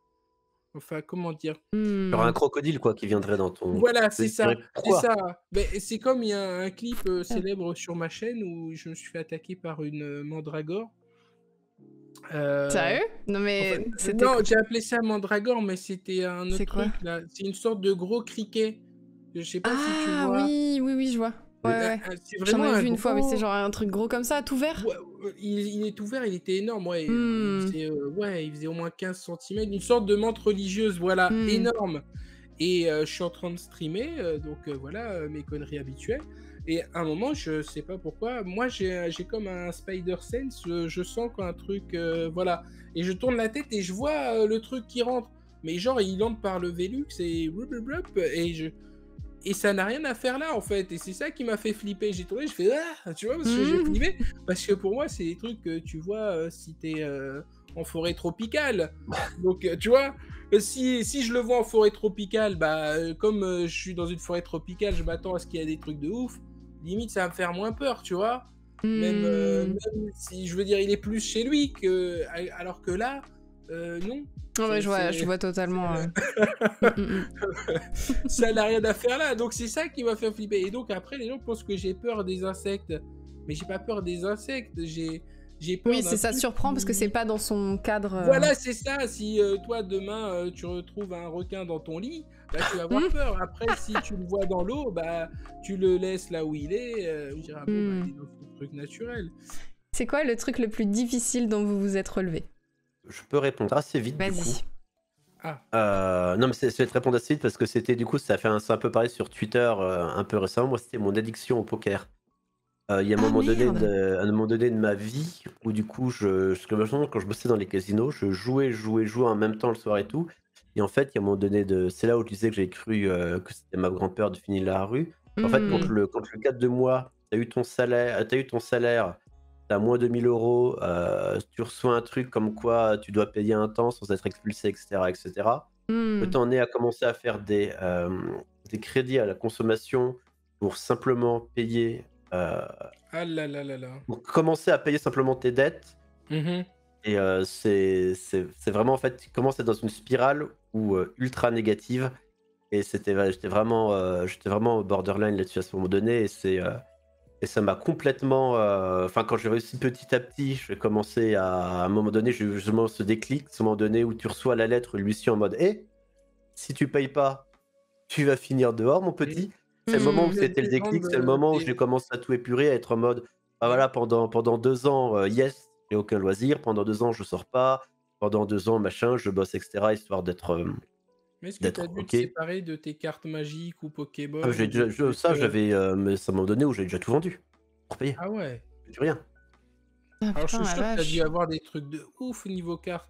Enfin, comment dire? Il y aura un crocodile quoi qui viendrait dans ton. Voilà, Tu c'est te dirais ça, c'est pourquoi? ça. Mais c'est comme il y a un clip célèbre sur ma chaîne où je me suis fait attaquer par une mandragore. Sérieux? Non, Enfin, mais c'était non, quoi? j'ai appelé ça mandragore, mais c'était un autre C'est quoi? truc là. C'est une sorte de gros criquet. Je sais pas si tu Ah vois. oui, oui, oui, je vois. Ouais, ouais. C'est J'en vraiment ai un vu une fois, mais c'est gros. genre un truc gros comme ça, tout vert? Ouais, il est ouvert, il était énorme, ouais. Hmm, Il faisait au moins 15 centimètres. Une sorte de menthe religieuse, voilà, hmm. énorme. Et je suis en train de streamer, donc voilà, mes conneries habituelles. Et à un moment, je sais pas pourquoi, moi j'ai comme un spider sense, je sens qu'un truc, voilà. Et je tourne la tête et je vois le truc qui rentre. Mais genre, il entre par le Velux et et ça n'a rien à faire là en fait. Et c'est ça qui m'a fait flipper. J'ai tourné, je fais ah, tu vois, parce que j'ai Hmm. flippé. Parce que pour moi, c'est des trucs que tu vois si t'es en forêt tropicale. Donc, tu vois, si je le vois en forêt tropicale, bah, comme je suis dans une forêt tropicale, je m'attends à ce qu'il y ait des trucs de ouf. Limite, ça va me faire moins peur, tu vois. Hmm. Même si, je veux dire, il est plus chez lui que. Alors que là, non. Ah ouais, C'est, je c'est- vois totalement. Hmm, hmm, Ça n'a rien à faire là. Donc c'est ça qui m'a fait flipper. Et donc après, les gens pensent que j'ai peur des insectes. Mais j'ai pas peur des insectes. J'ai peur Oui, d'un c'est ça truc surprend parce que c'est qui. pas dans son cadre. Voilà, c'est ça. Si toi, demain, tu retrouves un requin dans ton lit, bah, tu vas avoir Hmm, peur. Après, si tu le vois dans l'eau, bah, tu le laisses là où il est. Tu diras, bon, bah, il hmm. est dans son truc naturel. C'est quoi le truc le plus difficile dont vous vous êtes relevé? Je peux répondre assez vite du coup. Vas-y. Ah, Non mais je vais te répondre assez vite parce que c'était du coup c'est un peu pareil sur Twitter un peu récemment. Moi c'était mon addiction au poker. Il y a Ah merde. à un moment donné de ma vie où du coup quand je bossais dans les casinos, je jouais en même temps le soir et tout. Et en fait, il y a un moment donné c'est là où je disais que j'ai cru que c'était ma grande-peur de finir la rue. En fait, Hmm. quand le 4 de mois, t'as eu ton salaire, t'as moins de 1000 euros, tu reçois un truc comme quoi tu dois payer un temps sans être expulsé, etc., etc. Que Hmm. tu en es à commencer à faire des crédits à la consommation pour simplement payer, ah là là là là. pour commencer à payer simplement tes dettes. Mhm. Et c'est vraiment en fait, tu commences à être dans une spirale où ultra négative. Et j'étais vraiment borderline là-dessus à ce moment donné. Et ça m'a complètement. Enfin, quand j'ai réussi petit à petit, j'ai commencé à un moment donné, j'ai eu justement ce déclic, ce moment donné où tu reçois la lettre, l'huissier en mode hé, si tu payes pas, tu vas finir dehors, mon Mhm. petit. C'est le moment où Hmm. c'était le déclic, c'est le moment où j'ai commencé à tout épurer, à être en mode ah Ouais. voilà, pendant 2 ans, yes, j'ai aucun loisir. Pendant 2 ans, je sors pas. Pendant 2 ans, machin, je bosse, etc., histoire Mais est-ce que tu as d'être dû te OK. séparer de tes cartes magiques ou Ah, Pokémon j'ai ou des déjà, trucs ça, j'avais. Mais ça m'a donné où j'ai déjà tout vendu. Pour payer. Ah ouais. J'ai plus rien. Ah Alors je putain, suis la sûr que tu as dû vache. avoir des trucs de ouf niveau cartes.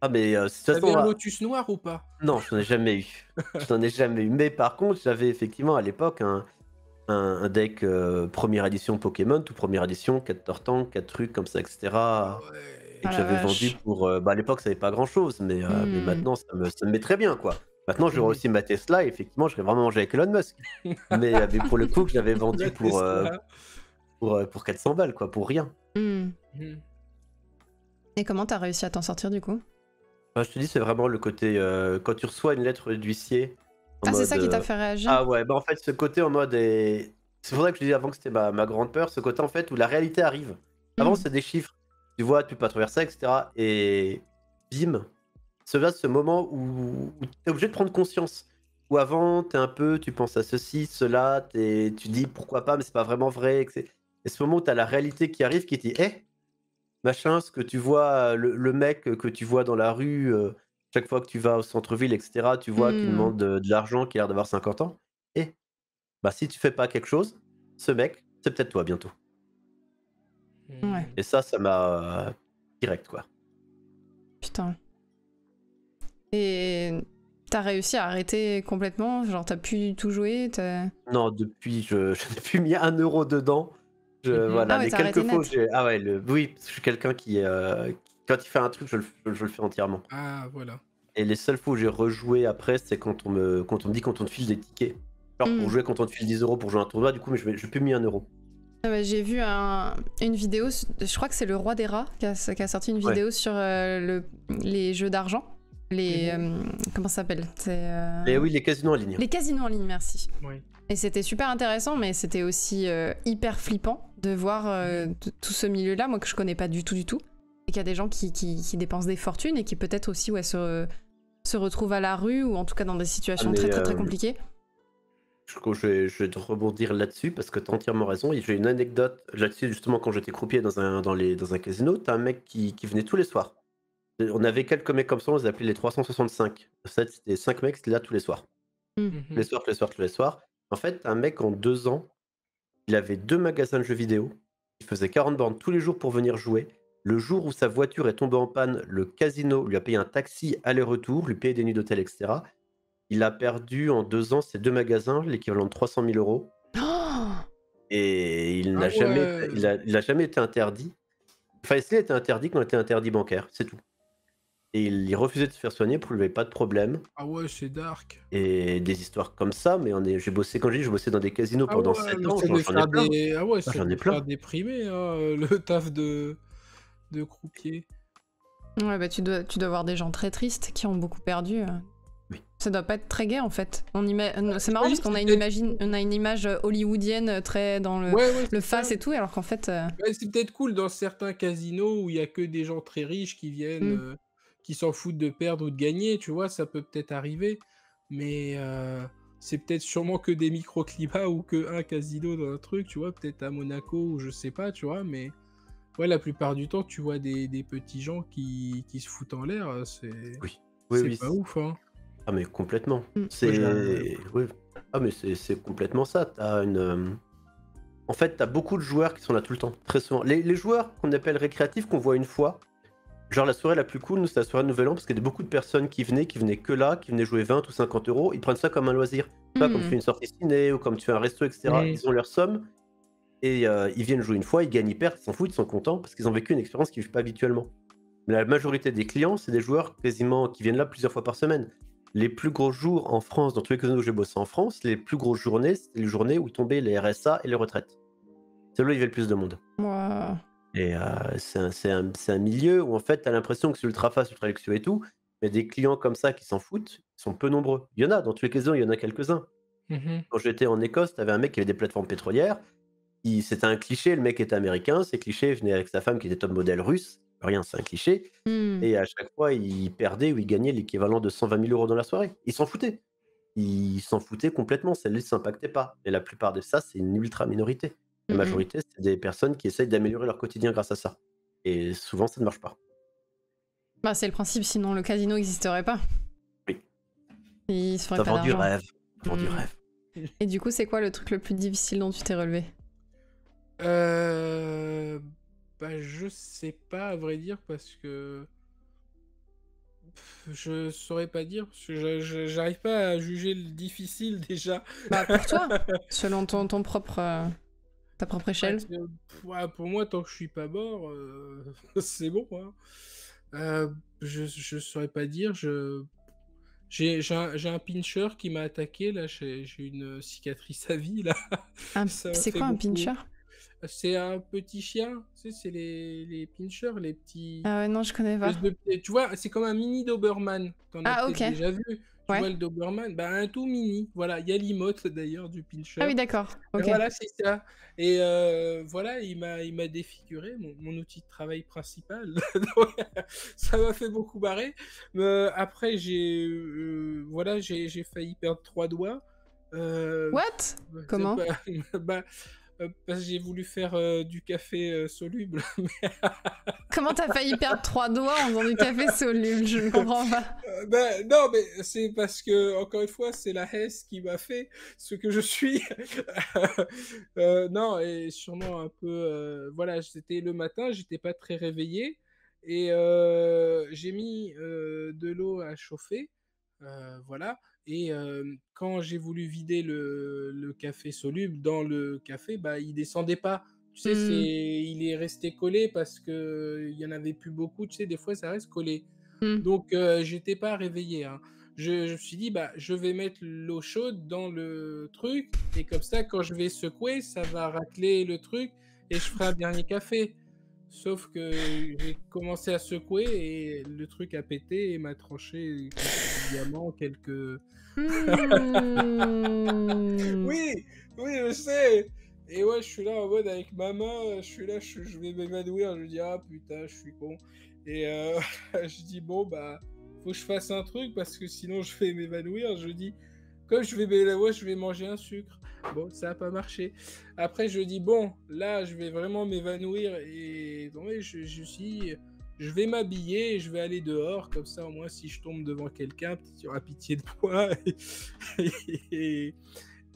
Ah, mais de toute T'avais façon, un Lotus noir ou pas? non, je n'en ai jamais eu. Je n'en ai jamais eu. Mais par contre, j'avais effectivement à l'époque un deck première édition Pokémon, tout première édition, 4 Tortank, 4 trucs comme ça, Ah etc. Et ouais. que Ah la j'avais vendu vache. pour. Bah, à l'époque, ça n'avait pas grand chose, mais Hmm. maintenant, ça me met très bien, quoi. Maintenant, j'aurais Mhm. aussi ma Tesla, et effectivement, je serais vraiment mangé avec Elon Musk. Mais pour le coup, que j'avais vendu La Tesla. pour 400 balles, quoi, pour rien. Hmm. Mhm. Et comment t'as réussi à t'en sortir du coup? Enfin, je te dis, c'est vraiment le côté. Quand tu reçois une lettre d'huissier, en Ah, c'est mode. ça qui t'a fait réagir? Ah ouais, bah en fait, ce côté en mode. C'est pour ça que je disais avant que c'était ma grande peur, ce côté en fait où la réalité arrive. Avant, Hmm. c'est des chiffres. Tu vois, tu peux pas travers ça, etc. Et bim, ce moment où tu es obligé de prendre conscience. Où avant, t'es un peu, tu penses à ceci, cela, tu dis pourquoi pas, mais c'est pas vraiment vrai. Et ce moment où tu as la réalité qui arrive qui dit, hé, machin, ce que tu vois, le mec que tu vois dans la rue, chaque fois que tu vas au centre-ville, et cetera, tu vois qu'il Mmh. demande de l'argent, qui a l'air d'avoir 50 ans. Et bah, si tu fais pas quelque chose, ce mec, c'est peut-être toi bientôt. Ouais, Hmm. Et ça m'a direct, quoi. putain. Et t'as réussi à arrêter complètement? Genre, t'as plus du tout joué? Non, depuis, je n'ai plus mis 1 € dedans. Mhm. Ah Voilà, ouais, les t'as arrêté quelques fois où net. j'ai ah ouais, oui, parce que je suis quelqu'un qui quand il fait un truc, je le fais entièrement. Ah, voilà. Et les seules fois où j'ai rejoué après, c'est quand on me dit quand on te file des tickets. Genre pour Mmh. jouer, quand on te file 10 € pour jouer à un tournoi, du coup, mais j'ai plus mis 1 €. Ah bah, j'ai vu une vidéo, je crois que c'est le Roi des Rats qui a sorti une Ouais. vidéo sur les jeux d'argent. Les. Mhm. Comment ça s'appelle? Et oui, les casinos en ligne. Les casinos en ligne, merci. Oui. Et c'était super intéressant, mais c'était aussi hyper flippant de voir tout ce milieu-là, moi que je connais pas du tout. Et qu'il y a des gens qui dépensent des fortunes et qui peut-être aussi se retrouvent à la rue ou en tout cas dans des situations mais, très compliquées. je vais te rebondir là-dessus parce que tu as entièrement raison. Et j'ai une anecdote là-dessus, justement, quand j'étais croupier dans un casino. Tu as un mec qui venait tous les soirs. On avait quelques mecs comme ça, on les appelait les 365. En fait, c'était 5 mecs, c'était là tous les soirs. Tous les Mhm. soirs, tous les soirs, tous les soirs. En fait, un mec en 2 ans, il avait 2 magasins de jeux vidéo. Il faisait 40 bornes tous les jours pour venir jouer. Le jour où sa voiture est tombée en panne, le casino lui a payé un taxi aller-retour, lui payé des nuits d'hôtel, etc. Il a perdu en 2 ans ses 2 magasins, l'équivalent de 300 000 €. Oh Et Ah ouais. il a jamais été interdit. Enfin, s'il a été interdit quand il était interdit bancaire, c'est tout. Et il refusait de se faire soigner pour qu'il n'avait pas de problème. Ah ouais, c'est dark. Et des histoires comme ça, mais j'ai bossé, quand je dis, j'ai bossé dans des casinos Ah pendant ouais, 7 mais ans, ça devait j'en ai faire plein. des. Ah ouais, Ah, ça j'en ai devait faire plein. déprimer, hein, le taf de croupier. Ouais, bah tu dois voir des gens très tristes qui ont beaucoup perdu. Oui. Ça doit pas être très gai en fait. C'est marrant parce J'imagine qu'on que a c'est peut-être. on a une image hollywoodienne très dans Ouais, le c'est ça. face et tout, alors qu'en fait. Ouais, c'est peut-être cool dans certains casinos où il y a que des gens très riches qui viennent, Hmm. qui s'en foutent de perdre ou de gagner, tu vois, ça peut peut-être arriver. Mais c'est peut-être sûrement que des microclimats ou que un casino dans un truc, tu vois, peut-être à Monaco ou je sais pas, tu vois, mais ouais, la plupart du temps, tu vois des petits gens qui se foutent en l'air, Oui. Oui, c'est oui. pas ouf, hein. Ah, mais complètement. Mm. Moi, j'ai Oui. Ah, mais c'est complètement ça. En fait, t'as beaucoup de joueurs qui sont là tout le temps, très souvent. Les joueurs qu'on appelle récréatifs, qu'on voit une fois, genre la soirée la plus cool, nous, c'est la soirée de Nouvel An, parce qu'il y a beaucoup de personnes qui venaient que là, qui venaient jouer 20 ou 50 €. Ils prennent ça comme un loisir. Tu vois, comme tu fais une sortie ciné ou comme tu fais un resto, etc. Mmh. Ils ont leur somme et ils viennent jouer une fois, ils gagnent, ils perdent, ils s'en foutent, ils sont contents parce qu'ils ont vécu une expérience qu'ils ne vivent pas habituellement. Mais la majorité des clients, c'est des joueurs quasiment qui viennent là plusieurs fois par semaine. Les plus gros jours en France, dans tous les casinos où j'ai bossé en France, les plus grosses journées, c'était les journées où tombaient les RSA et les retraites. C'est là où il y avait le plus de monde. Wow. Et c'est un milieu où en fait, tu as l'impression que c'est ultra fast, ultra luxueux et tout, mais des clients comme ça qui s'en foutent, ils sont peu nombreux. Il y en a, dans tous les casinos, il y en a quelques-uns. Mmh. Quand j'étais en Écosse, tu avais un mec qui avait des plateformes pétrolières. C'était un cliché, le mec était américain, ces clichés venaient avec sa femme qui était top modèle russe. Rien, c'est un cliché. Hmm. Et à chaque fois, il perdait ou il gagnait l'équivalent de 120 000 € dans la soirée. Ils s'en foutaient. Ils s'en foutaient complètement, ça ne les impactait pas. Et la plupart de ça, c'est une ultra minorité. La majorité, c'est des personnes qui essayent d'améliorer leur quotidien grâce à ça. Et souvent, ça ne marche pas. Bah, c'est le principe, sinon le casino n'existerait pas. Oui. Il se ferait Ça pas vend du d'argent. rêve. Ça vend du Mm. rêve. Et du coup, c'est quoi le truc le plus difficile dont tu t'es relevé? Bah, je sais pas, à vrai dire, parce que je saurais pas dire, parce que j'arrive pas à juger le difficile déjà. Bah, pour toi, selon ton propre, ta propre Ouais, échelle. ouais, pour moi, tant que je suis pas mort, c'est bon, hein. Je saurais pas dire, j'ai un pincher qui m'a attaqué, là, j'ai une cicatrice à vie, là. Ça m'a C'est fait quoi un beaucoup. pincher? C'est un petit chien, tu sais, c'est les pinchers, les petits. Ah ouais, non, je connais pas. Tu vois, c'est comme un mini Doberman. T'en as Ah, peut-être ok. déjà vu. Tu Ouais. vois le Doberman, bah un tout mini. Voilà, il y a l'emote d'ailleurs du pincher. Ah oui, d'accord. Et Ok. voilà, c'est ça. Et voilà, il m'a défiguré mon outil de travail principal. Donc, ça m'a fait beaucoup barrer. Après, j'ai failli perdre 3 doigts. What? C'est Comment? pas- bah, parce que j'ai voulu faire du café soluble. Comment t'as failli perdre 3 doigts en faisant du café soluble? Je ne comprends pas. Non, mais c'est parce que, encore une fois, c'est la Hesse qui m'a fait ce que je suis. Non, et sûrement un peu. Voilà, c'était le matin, j'étais pas très réveillé. Et j'ai mis de l'eau à chauffer. Voilà. Et quand j'ai voulu vider le café soluble dans le café, bah, il descendait pas. Tu sais, il est resté collé parce qu'il y en avait plus beaucoup. Tu sais, des fois, ça reste collé. Donc, j'étais pas réveillé, hein. Je me suis dit, bah, je vais mettre l'eau chaude dans le truc, et comme ça, quand je vais secouer, ça va racler le truc, et je ferai un dernier café. Sauf que j'ai commencé à secouer, et le truc a pété et m'a tranché quelques diamants, quelques... Oui, oui, je sais. Et ouais, je suis là en mode avec ma main, je suis là, je vais m'évanouir, je dis, ah putain, je suis con. Et je dis, bon, bah, faut que je fasse un truc parce que sinon je vais m'évanouir. Je dis, comme je vais m'évanouir, je vais manger un sucre. Bon, ça n'a pas marché. Après, je dis, bon, là, je vais vraiment m'évanouir. Et donc, je vais m'habiller et je vais aller dehors. Comme ça, au moins, si je tombe devant quelqu'un, peut-être il y aura pitié de moi. Et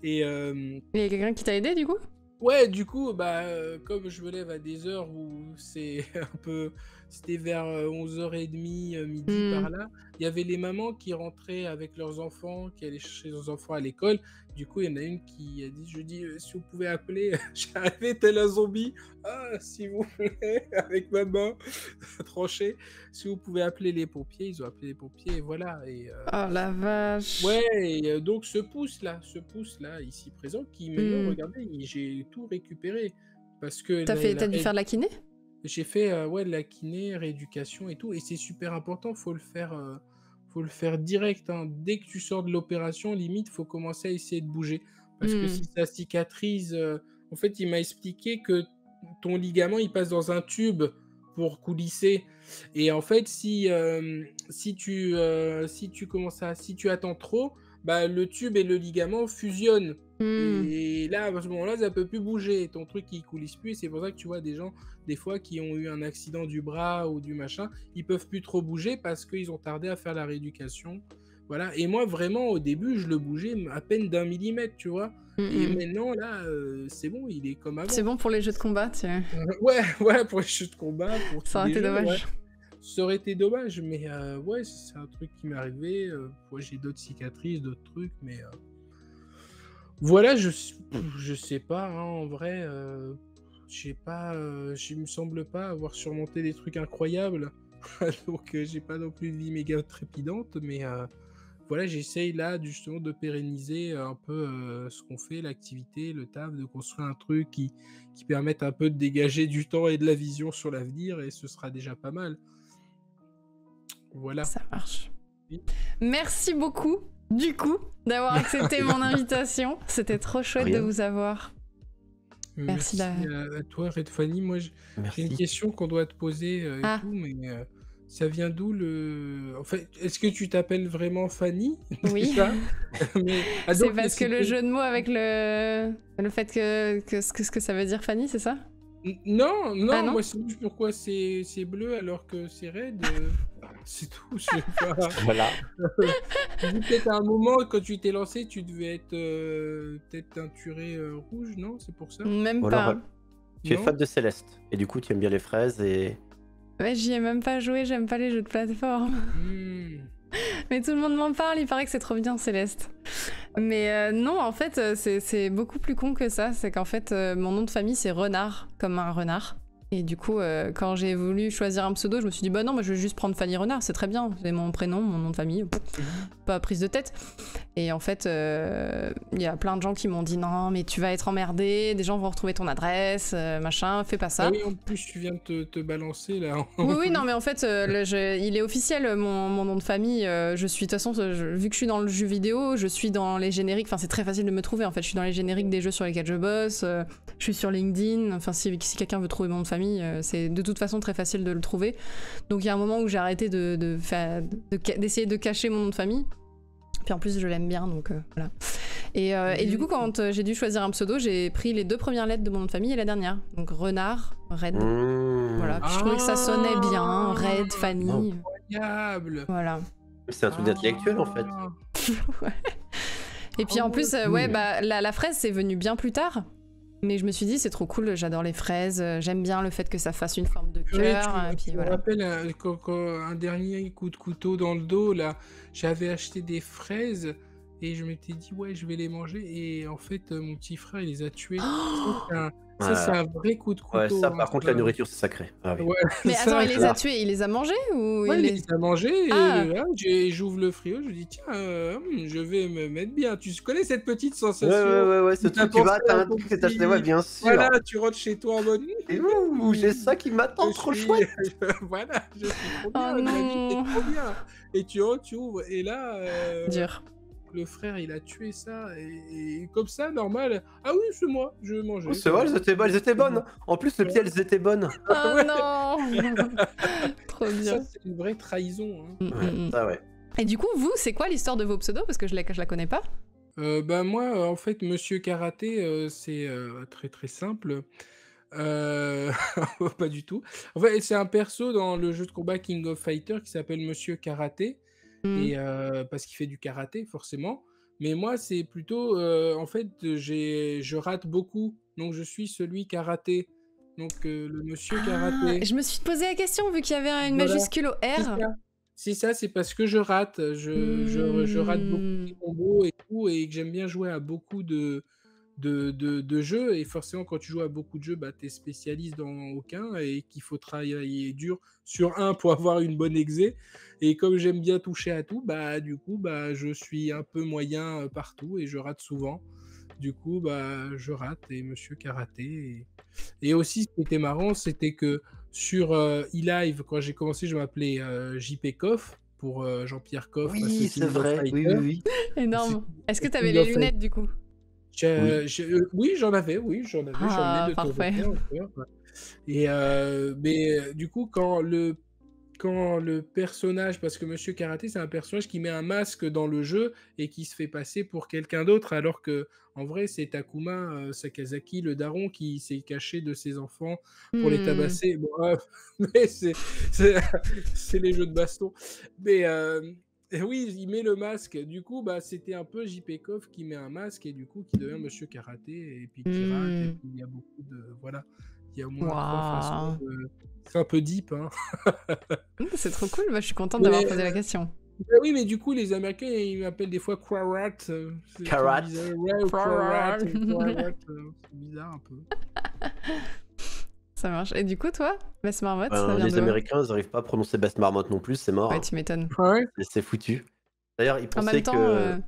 il y a quelqu'un qui t'a aidé du coup? Ouais, du coup, bah, comme je me lève à des heures où c'est un peu... C'était vers 11h30, midi par là. Il y avait les mamans qui rentraient avec leurs enfants, qui allaient chercher leurs enfants à l'école. Du coup, il y en a une qui a dit, je dis, si vous pouvez appeler, j'arrivais tel un zombie. Ah, s'il vous plaît, avec ma main tranchée. Si vous pouvez appeler les pompiers, ils ont appelé les pompiers, et voilà. Et, oh la vache. ouais, et donc ce pouce-là, ici présent, qui maintenant, regardez, j'ai tout récupéré. Parce que t'as dû faire de la kiné? J'ai fait ouais, de la kiné, rééducation et tout, et c'est super important, faut le faire direct, hein. Dès que tu sors de l'opération, limite, faut commencer à essayer de bouger. Parce que si ça cicatrise, en fait, il m'a expliqué que ton ligament, il passe dans un tube pour coulisser. Et en fait, si tu attends trop, bah, le tube et le ligament fusionnent. Et là, à ce moment-là, ça peut plus bouger. Ton truc, il coulisse plus. Et c'est pour ça que tu vois des gens, des fois, qui ont eu un accident du bras ou du machin, ils peuvent plus trop bouger parce qu'ils ont tardé à faire la rééducation. Voilà. Et moi, vraiment, au début, je le bougeais à peine d'1 millimètre, tu vois. Et maintenant, là, c'est bon, il est comme avant. C'est bon pour les jeux de combat, tu sais. Ouais, pour les jeux de combat. Ça aurait été dommage. Ouais. Ça aurait été dommage, mais ouais, c'est un truc qui m'est arrivé. Ouais, j'ai d'autres cicatrices, d'autres trucs, mais voilà, je sais pas, hein, en vrai, je me semble pas avoir surmonté des trucs incroyables, donc j'ai pas non plus une vie méga trépidante, mais voilà, j'essaye là justement de pérenniser un peu ce qu'on fait, l'activité, le taf, de construire un truc qui permette un peu de dégager du temps et de la vision sur l'avenir, et ce sera déjà pas mal. Voilà. Ça marche. Oui. Merci beaucoup, du coup, d'avoir accepté mon invitation. C'était trop chouette de vous avoir. Merci à toi, Red Fanny. Moi, j'ai une question qu'on doit te poser et tout, mais ça vient d'où En fait, est-ce que tu t'appelles vraiment Fanny? Oui. C'est parce que le jeu de mots avec le fait que ce que ça veut dire Fanny, c'est ça? Non, moi c'est juste pourquoi c'est bleu alors que c'est raide. C'est tout, je sais pas. Voilà. Peut-être à un moment, quand tu t'es lancé, tu devais être peut-être teinturé rouge, non? C'est pour ça? Même pas. Alors, tu es fan de Céleste, et du coup tu aimes bien les fraises et... Ouais, j'y ai même pas joué, j'aime pas les jeux de plateforme. Mais tout le monde m'en parle, il paraît que c'est trop bien Céleste. Mais non, en fait, c'est beaucoup plus con que ça. C'est qu'en fait, mon nom de famille, c'est Renard, comme un renard. Et du coup, quand j'ai voulu choisir un pseudo, je me suis dit, bah non, moi je vais juste prendre Fanny Renard, c'est très bien. C'est mon prénom, mon nom de famille, pas prise de tête. Et en fait, il y a plein de gens qui m'ont dit, non, mais tu vas être emmerdé, des gens vont retrouver ton adresse, machin, fais pas ça. Ah oui, en plus, tu viens de te balancer là. Oui, non, mais en fait, il est officiel, mon nom de famille. Je suis, de toute façon, vu que je suis dans le jeu vidéo, je suis dans les génériques. Enfin, c'est très facile de me trouver. En fait, je suis dans les génériques des jeux sur lesquels je bosse. Je suis sur LinkedIn. Enfin, si quelqu'un veut trouver mon nom de famille, c'est de toute façon très facile de le trouver. Donc, il y a un moment où j'ai arrêté d'essayer de cacher mon nom de famille. Puis en plus, je l'aime bien, donc voilà. Et du coup, quand j'ai dû choisir un pseudo, j'ai pris les 2 premières lettres de mon nom de famille et la dernière. Donc Renard, Red. Voilà. Puis je trouvais que ça sonnait bien. Red, Fanny. Incroyable. Voilà. C'est un truc d'intellectuel en fait. Ouais. Et puis en plus, ouais, bah, la fraise, c'est venu bien plus tard. Mais je me suis dit, c'est trop cool, j'adore les fraises. J'aime bien le fait que ça fasse une forme de cœur. Je me rappelle un dernier coup de couteau dans le dos, là, j'avais acheté des fraises et je m'étais dit, ouais, je vais les manger. Et en fait, mon petit frère, il les a tuées. Ça, c'est un vrai coup de couteau. Ouais, ça, par contre, la nourriture, c'est sacré. Ah, oui. Ouais, mais attends, il les a tués, il les a mangés ou ouais, il les a mangés. Et là, j'ouvre le frigo, je dis, tiens, je vais me mettre bien. Tu connais cette petite sensation? Ouais, ce truc, tu vas, t'as un truc que t'as acheté, ouais, bien sûr. Voilà, tu rentres chez toi en mode. Et j'ai ça qui m'attend, trop chouette. Voilà, je suis trop bien. Oh La vie, non. c'est trop bien. Et tu rentres, tu ouvres, et là. Dur. Le frère, il a tué ça, et comme ça, normal. Ah oui, c'est moi, je mangeais. C'est vrai, elles étaient bonnes. En plus, le pied, elles étaient bonnes. Oh Ouais. non. Trop bien. Ça, c'est une vraie trahison. Hein. Ça, ouais. Et du coup, vous, c'est quoi l'histoire de vos pseudos? Parce que je la connais pas. Bah moi, en fait, Monsieur Karaté, c'est très très simple. Pas du tout. En fait, c'est un perso dans le jeu de combat King of Fighters qui s'appelle Monsieur Karaté. Et parce qu'il fait du karaté, forcément. Mais moi, c'est plutôt... en fait, je rate beaucoup. Donc, je suis celui karaté. Donc, le monsieur karaté. Je me suis posé la question, vu qu'il y avait une majuscule au R. C'est ça, c'est parce que je rate. Je rate beaucoup de combos et tout. Et que j'aime bien jouer à beaucoup de jeux. Et forcément, quand tu joues à beaucoup de jeux, bah, tu es spécialiste dans aucun. Et qu'il faut travailler dur sur un pour avoir une bonne exé. Et comme j'aime bien toucher à tout, bah du coup, bah je suis un peu moyen partout et je rate souvent. Du coup, bah je rate et Monsieur Karaté. Et aussi, ce qui était marrant, c'était que sur eLive, quand j'ai commencé, je m'appelais JP Koff pour Jean-Pierre Koff. Oui, c'est vrai. Oui. Énorme. Est-ce que tu avais les lunettes du coup? Oui, j'en avais. J'en ai de parfait. Et mais du coup, quand le personnage, parce que Monsieur Karaté, c'est un personnage qui met un masque dans le jeu et qui se fait passer pour quelqu'un d'autre, alors que en vrai, c'est Takuma Sakazaki, le daron, qui s'est caché de ses enfants pour les tabasser. Bon, mais c'est les jeux de baston. Mais oui, il met le masque. Du coup, bah, c'était un peu JP Koff qui met un masque et du coup, qui devient Monsieur Karaté et puis qui rate. Et puis, il y a beaucoup de... Voilà. Il y a au moins 3 façons de... C'est un peu deep, hein. C'est trop cool, je suis contente d'avoir posé la question. Oui, mais du coup, les Américains, ils m'appellent des fois Kwarat. Karat. Kwarat. C'est bizarre un peu. Ça marche. Et du coup, toi, Best Marmotte, ça vient les de... Américains, ils n'arrivent pas à prononcer Best Marmotte non plus, c'est mort. Ouais, tu m'étonnes. Ouais. C'est foutu. D'ailleurs, ils En pensaient même temps, que...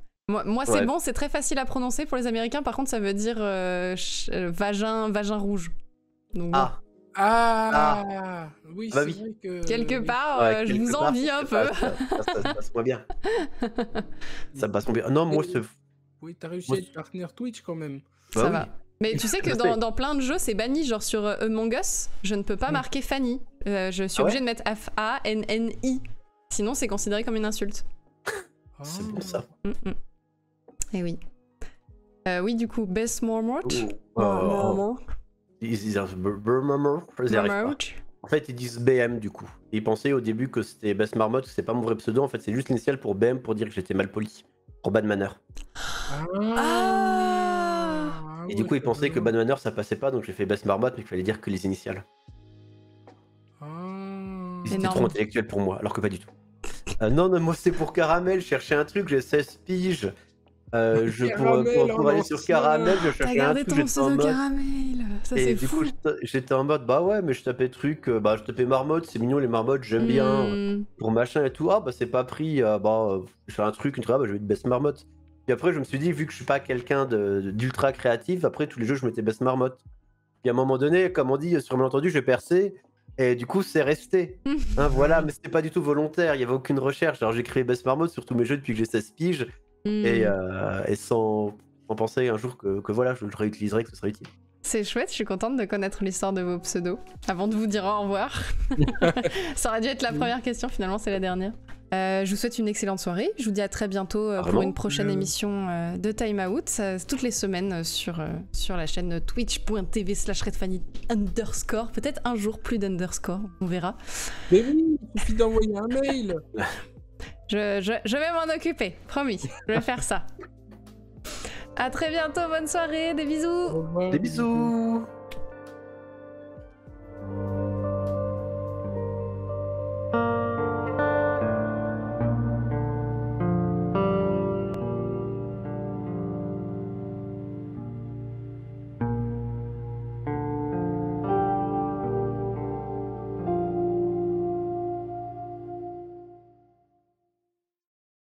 moi c'est bon, c'est très facile à prononcer pour les Américains. Par contre, ça veut dire vagin rouge. Donc, bon. Oui, bah c'est oui. vrai que... Quelque part, je vous envie un peu. Ça passe moins bien. Ça passe moins bien. Non, moi, Oui, t'as réussi à être partenaire Twitch quand même. Ça va. Mais tu sais que dans plein de jeux, c'est banni. Genre sur Among Us, je ne peux pas marquer Fanny. Je suis obligée de mettre F-A-N-N-I. Sinon, c'est considéré comme une insulte. C'est bon, ça. Et oui. Oui, du coup, Best Marmotte. Ils disent en fait, ils disent BM du coup. Et ils pensaient au début que c'était Best Marmotte, que c'est pas mon vrai pseudo. En fait, c'est juste l'initiale pour BM pour dire que j'étais mal poli. Pour Bad Manner. Et du coup, ils pensaient que Bad Manner ça passait pas, donc j'ai fait Best Marmotte, mais qu'il fallait dire que les initiales. Ils étaient trop intellectuels pour moi, alors que pas du tout. Non, moi c'est pour Caramel, je cherchais un truc, j'ai 16 piges. Pour aller sur Caramel, je cherchais un truc. T'as gardé ton pseudo Caramel, ça c'est fou. Du coup, j'étais en mode, bah ouais, mais je tapais truc, je tapais marmotte, c'est mignon les marmottes, j'aime bien, pour machin et tout. Ah bah c'est pas pris, je fais un truc, je vais mettre Best Marmotte. Puis après, je me suis dit, vu que je suis pas quelqu'un d'ultra créatif, après tous les jeux, je mettais Best Marmotte. Puis à un moment donné, comme on dit, sur malentendu, j'ai percé. Et du coup, c'est resté. Voilà, mais c'était pas du tout volontaire, il y avait aucune recherche. Alors j'ai créé Best Marmotte sur tous mes jeux depuis que j'ai 16 piges. Et sans penser un jour que voilà, je le réutiliserai, que ce sera utile. C'est chouette, je suis contente de connaître l'histoire de vos pseudos. Avant de vous dire au revoir. Ça aurait dû être la première question, finalement c'est la dernière. Je vous souhaite une excellente soirée. Je vous dis à très bientôt pour une prochaine émission de Time Out, toutes les semaines sur la chaîne twitch.tv/redfanny_. Peut-être un jour plus d'underscore, on verra. Mais oui, il suffit d'envoyer un mail. Je vais m'en occuper, promis. Je vais faire ça. À très bientôt, bonne soirée, des bisous. Des bisous.